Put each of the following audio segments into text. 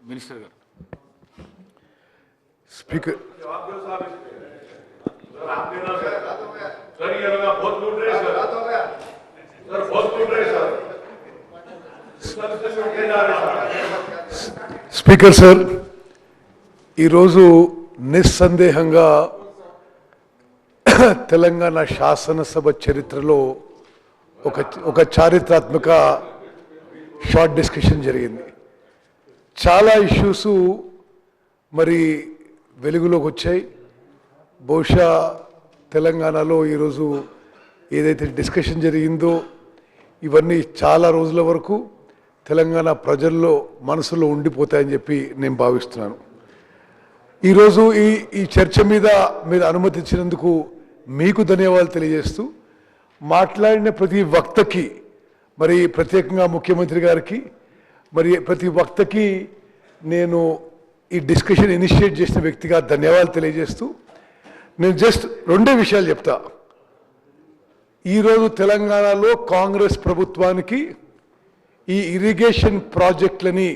Minister गाరు speaker speaker sir ఈరోజు నిస్సందేహంగా తెలంగాణ శాసనసభ చరిత్రలో ఒక చారిత్రాత్మక షార్ట్ డిస్కషన్ జరిగింది. చాలా ఇష్యూస్ మరి వెలుగులోకి వచ్చాయి. బహుశా తెలంగాణలో ఈరోజు ఏదైతే డిస్కషన్ జరిగిందో ఇవన్నీ చాలా రోజుల వరకు తెలంగాణ ప్రజల్లో మనసులో ఉండిపోతాయని చెప్పి నేను భావిస్తున్నాను. ఈరోజు ఈ చర్చ మీద మీరు అనుమతి ఇచ్చినందుకు మీకు ధన్యవాదాలు తెలియజేస్తూ మాట్లాడిన ప్రతి వక్తకి మరి ప్రత్యేకంగా ముఖ్యమంత్రి గారికి మరి ప్రతి వక్తకి నేను ఈ డిస్కషన్ ఇనిషియేట్ చేసిన వ్యక్తిగా ధన్యవాదాలు తెలియజేస్తూ నేను జస్ట్ రెండే విషయాలు చెప్తా. ఈరోజు తెలంగాణలో కాంగ్రెస్ ప్రభుత్వానికి ఈ ఇరిగేషన్ ప్రాజెక్టులని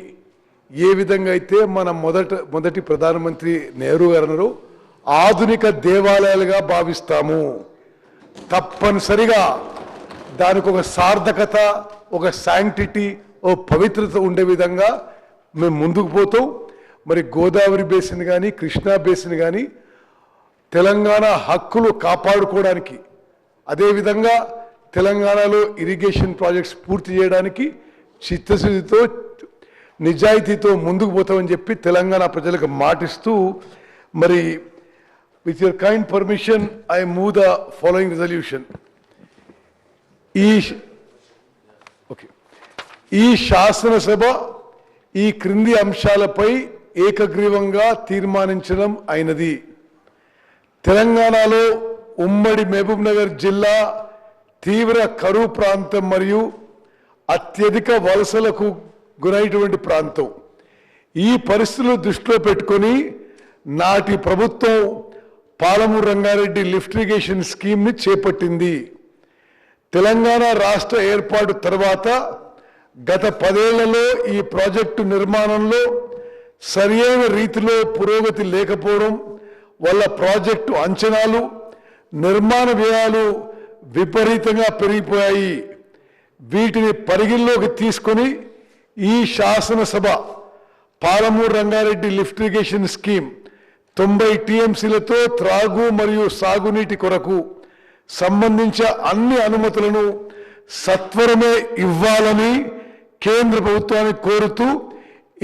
ఏ విధంగా అయితే మన మొదటి ప్రధానమంత్రి నెహ్రూ గారు ఆధునిక దేవాలయాలుగా భావిస్తాము, తప్పనిసరిగా దానికి ఒక సార్థకత, ఒక శాంక్టిటీ, ఓ పవిత్రత ఉండే విధంగా మేము ముందుకు పోతాం. మరి గోదావరి బేసిన్ కానీ కృష్ణా బేసిన్ కానీ తెలంగాణ హక్కులు కాపాడుకోవడానికి, అదేవిధంగా తెలంగాణలో ఇరిగేషన్ ప్రాజెక్ట్స్ పూర్తి చేయడానికి చిత్తశుద్ధితో నిజాయితీతో ముందుకు పోతామని చెప్పి తెలంగాణ ప్రజలకు మాటిస్తూ మరి with your kind permission I move the following resolution. ఈ శాసనసభ ఈ క్రింది అంశాలపై ఏకగ్రీవంగా తీర్మానించడం అయినది. తెలంగాణలో ఉమ్మడి మహబూబ్ నగర్ జిల్లా తీవ్ర కరువు ప్రాంతం మరియు అత్యధిక వలసలకు గురైనటువంటి ప్రాంతం. ఈ పరిస్థితులు దృష్టిలో పెట్టుకొని నాటి ప్రభుత్వం పాలమూరు రంగారెడ్డి లిఫ్ట్ ఇరిగేషన్ స్కీమ్ని చేపట్టింది. తెలంగాణ రాష్ట్ర ఏర్పాటు తర్వాత గత 10 ఏళ్లలో ఈ ప్రాజెక్టు నిర్మాణంలో సరియైన రీతిలో పురోగతి లేకపోవడం వల్ల ప్రాజెక్టు అంచనాలు, నిర్మాణ వ్యయాలు విపరీతంగా పెరిగిపోయాయి. వీటిని పరిగణలోకి తీసుకొని ఈ శాసనసభ Palamuru Rangareddy lift irrigation scheme 90 టీఎంసీలతో త్రాగు మరియు సాగునీటి కొరకు సంబంధించిన అన్ని అనుమతులను సత్వరమే ఇవ్వాలని కేంద్ర ప్రభుత్వాన్ని కోరుతూ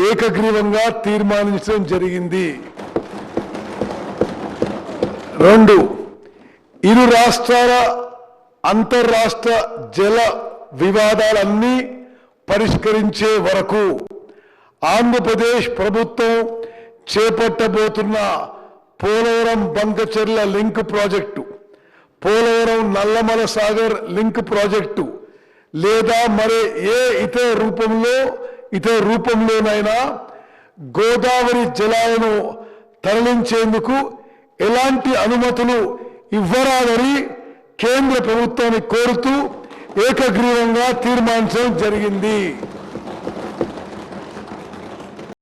ఏకగ్రీవంగా తీర్మానించడం జరిగింది. 2, ఇరు రాష్ట్రాల అంతర్రాష్ట్ర జల వివాదాలన్నీ పరిష్కరించే వరకు ఆంధ్రప్రదేశ్ ప్రభుత్వం చేపట్టబోతున్న Polavaram Banakacherla link project, Polavaram Nallamala Sagar link project లేదా మరి ఏ ఇతర రూపంలోనైనా గోదావరి జలాలను తరలించేందుకు ఎలాంటి అనుమతులు ఇవ్వరాదని కేంద్ర ప్రభుత్వాన్ని కోరుతూ ఏకగ్రీవంగా తీర్మానించడం జరిగింది.